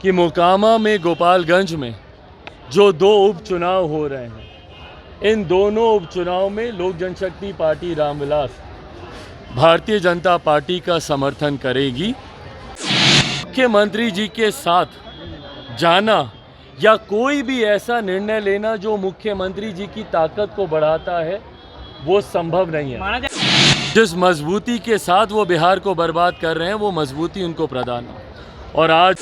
कि मोकामा में गोपालगंज में जो दो उपचुनाव हो रहे हैं, इन दोनों उपचुनाव में लोक जनशक्ति पार्टी रामविलास भारतीय जनता पार्टी का समर्थन करेगी। मुख्यमंत्री जी के साथ जाना या कोई भी ऐसा निर्णय लेना जो मुख्यमंत्री जी की ताकत को बढ़ाता है, वो संभव नहीं है। जिस मजबूती के साथ वो बिहार को बर्बाद कर रहे हैं, वो मजबूती उनको प्रदान है। और आज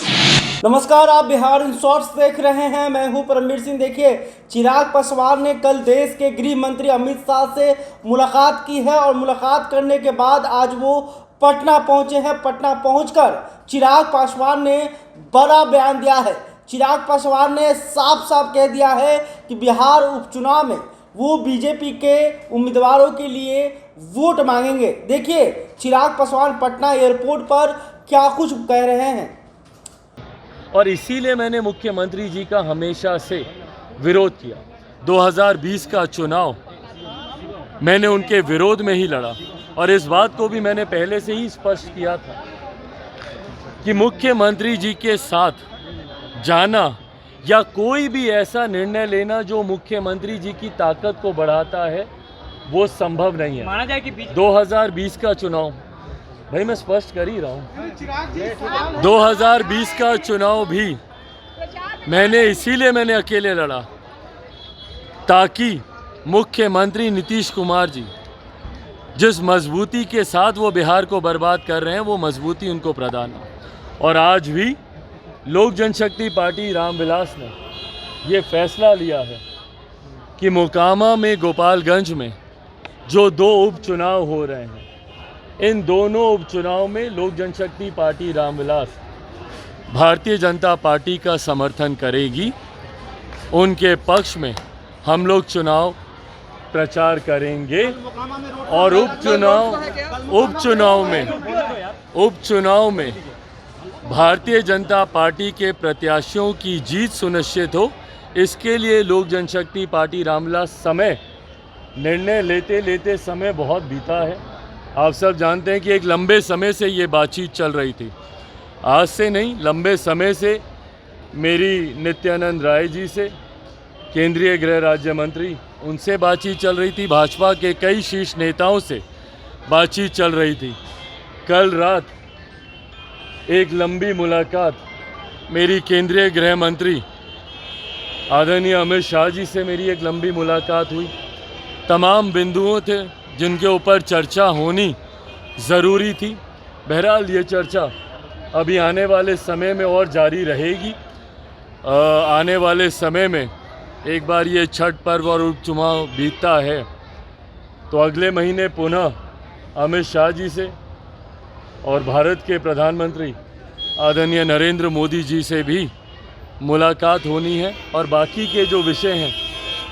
नमस्कार, आप बिहार इन शॉर्ट्स देख रहे हैं। मैं हूं परमवीर सिंह। देखिए, चिराग पासवान ने कल देश के गृह मंत्री अमित शाह से मुलाकात की है और मुलाकात करने के बाद आज वो पटना पहुंचे हैं। पटना पहुंचकर चिराग पासवान ने बड़ा बयान दिया है। चिराग पासवान ने साफ साफ कह दिया है कि बिहार उपचुनाव में वो बीजेपी के उम्मीदवारों के लिए वोट मांगेंगे। देखिए, चिराग पासवान पटना एयरपोर्ट पर क्या कुछ कह रहे हैं। और इसीलिए मैंने मुख्यमंत्री जी का हमेशा से विरोध किया। 2020 का चुनाव मैंने उनके विरोध में ही लड़ा और इस बात को भी मैंने पहले से ही स्पष्ट किया था कि मुख्यमंत्री जी के साथ जाना या कोई भी ऐसा निर्णय लेना जो मुख्यमंत्री जी की ताकत को बढ़ाता है, वो संभव नहीं है। माना जाए कि 2020 का चुनाव, भाई मैं स्पष्ट कर ही रहा हूँ, 2020 का चुनाव भी मैंने अकेले लड़ा ताकि मुख्यमंत्री नीतीश कुमार जी जिस मजबूती के साथ वो बिहार को बर्बाद कर रहे हैं, वो मजबूती उनको प्रदान है। और आज भी लोक जनशक्ति पार्टी रामविलास ने ये फैसला लिया है कि मोकामा में गोपालगंज में जो दो उपचुनाव हो रहे हैं, इन दोनों उपचुनाव में लोक जनशक्ति पार्टी रामविलास भारतीय जनता पार्टी का समर्थन करेगी। उनके पक्ष में हम लोग चुनाव प्रचार करेंगे और उपचुनाव में भारतीय जनता पार्टी के प्रत्याशियों की जीत सुनिश्चित हो, इसके लिए लोक जनशक्ति पार्टी रामविलास निर्णय लेते समय बहुत बीता है। आप सब जानते हैं कि एक लंबे समय से ये बातचीत चल रही थी। आज से नहीं, लंबे समय से मेरी नित्यानंद राय जी से, केंद्रीय गृह राज्य मंत्री, उनसे बातचीत चल रही थी। भाजपा के कई शीर्ष नेताओं से बातचीत चल रही थी। कल रात एक लंबी मुलाकात मेरी केंद्रीय गृह मंत्री आदरणीय अमित शाह जी से मेरी एक लंबी मुलाकात हुई। तमाम बिंदुओं थे जिनके ऊपर चर्चा होनी ज़रूरी थी। बहरहाल ये चर्चा अभी आने वाले समय में और जारी रहेगी। आने वाले समय में एक बार ये छठ पर्व और उपचुनाव बीतता है तो अगले महीने पुनः अमित शाह जी से और भारत के प्रधानमंत्री आदरणीय नरेंद्र मोदी जी से भी मुलाकात होनी है और बाकी के जो विषय हैं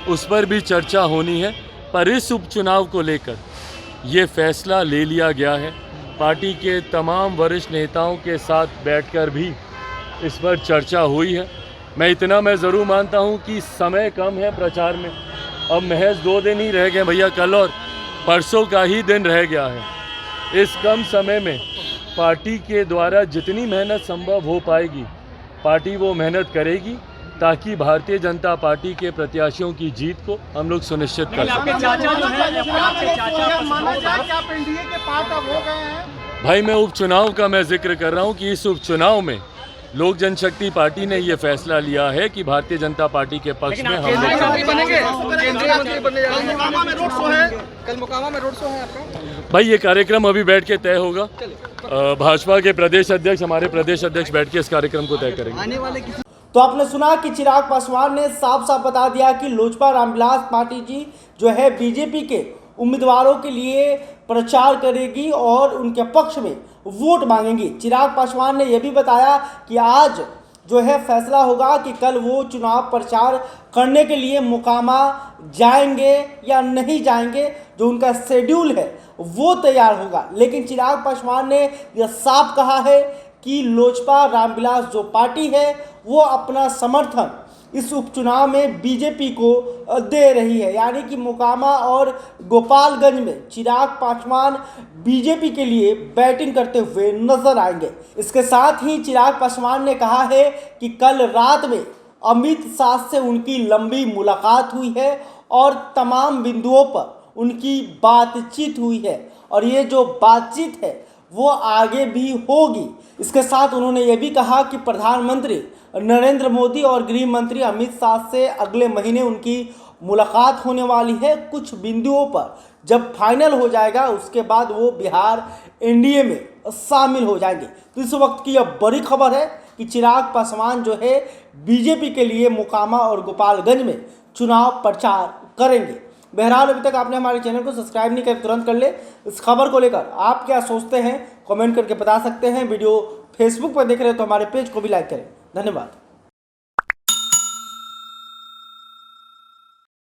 उस पर भी चर्चा होनी है। पर इस उपचुनाव को लेकर ये फैसला ले लिया गया है। पार्टी के तमाम वरिष्ठ नेताओं के साथ बैठकर भी इस पर चर्चा हुई है। मैं ज़रूर मानता हूँ कि समय कम है प्रचार में। अब महज 2 दिन ही रह गए भैया, कल और परसों का ही दिन रह गया है। इस कम समय में पार्टी के द्वारा जितनी मेहनत संभव हो पाएगी, पार्टी वो मेहनत करेगी ताकि भारतीय जनता पार्टी के प्रत्याशियों की जीत को हम लोग सुनिश्चित कर सकें। भाई मैं उपचुनाव का जिक्र कर रहा हूँ कि इस उपचुनाव में लोक जनशक्ति पार्टी ने ये फैसला लिया है कि भारतीय जनता पार्टी के पक्ष में हम लोग कल मोकामा में रोड शो है आपका। भाई ये कार्यक्रम अभी बैठ के तय होगा। भाजपा के प्रदेश अध्यक्ष, हमारे प्रदेश अध्यक्ष बैठ के इस कार्यक्रम को तय करेंगे। तो आपने सुना कि चिराग पासवान ने साफ साफ बता दिया कि लोजपा रामविलास पार्टी जी जो है बीजेपी के उम्मीदवारों के लिए प्रचार करेगी और उनके पक्ष में वोट मांगेंगी। चिराग पासवान ने यह भी बताया कि आज जो है फैसला होगा कि कल वो चुनाव प्रचार करने के लिए मोकामा जाएंगे या नहीं जाएंगे। जो उनका शेड्यूल है वो तैयार होगा। लेकिन चिराग पासवान ने यह साफ कहा है कि लोजपा रामविलास जो पार्टी है वो अपना समर्थन इस उपचुनाव में बीजेपी को दे रही है। यानी कि मोकामा और गोपालगंज में चिराग पासवान बीजेपी के लिए बैटिंग करते हुए नजर आएंगे। इसके साथ ही चिराग पासवान ने कहा है कि कल रात में अमित शाह से उनकी लंबी मुलाकात हुई है और तमाम बिंदुओं पर उनकी बातचीत हुई है और ये जो बातचीत है वो आगे भी होगी। इसके साथ उन्होंने ये भी कहा कि प्रधानमंत्री नरेंद्र मोदी और गृह मंत्री अमित शाह से अगले महीने उनकी मुलाकात होने वाली है। कुछ बिंदुओं पर जब फाइनल हो जाएगा उसके बाद वो बिहार एनडीए में शामिल हो जाएंगे। तो इस वक्त की यह बड़ी खबर है कि चिराग पासवान जो है बीजेपी के लिए मोकामा और गोपालगंज में चुनाव प्रचार करेंगे। बहरहाल अभी तक आपने हमारे चैनल को सब्सक्राइब नहीं किया तुरंत कर ले। इस खबर को लेकर आप क्या सोचते हैं कमेंट करके बता सकते हैं। वीडियो फेसबुक पर देख रहे हो तो हमारे पेज को भी लाइक करें। धन्यवाद।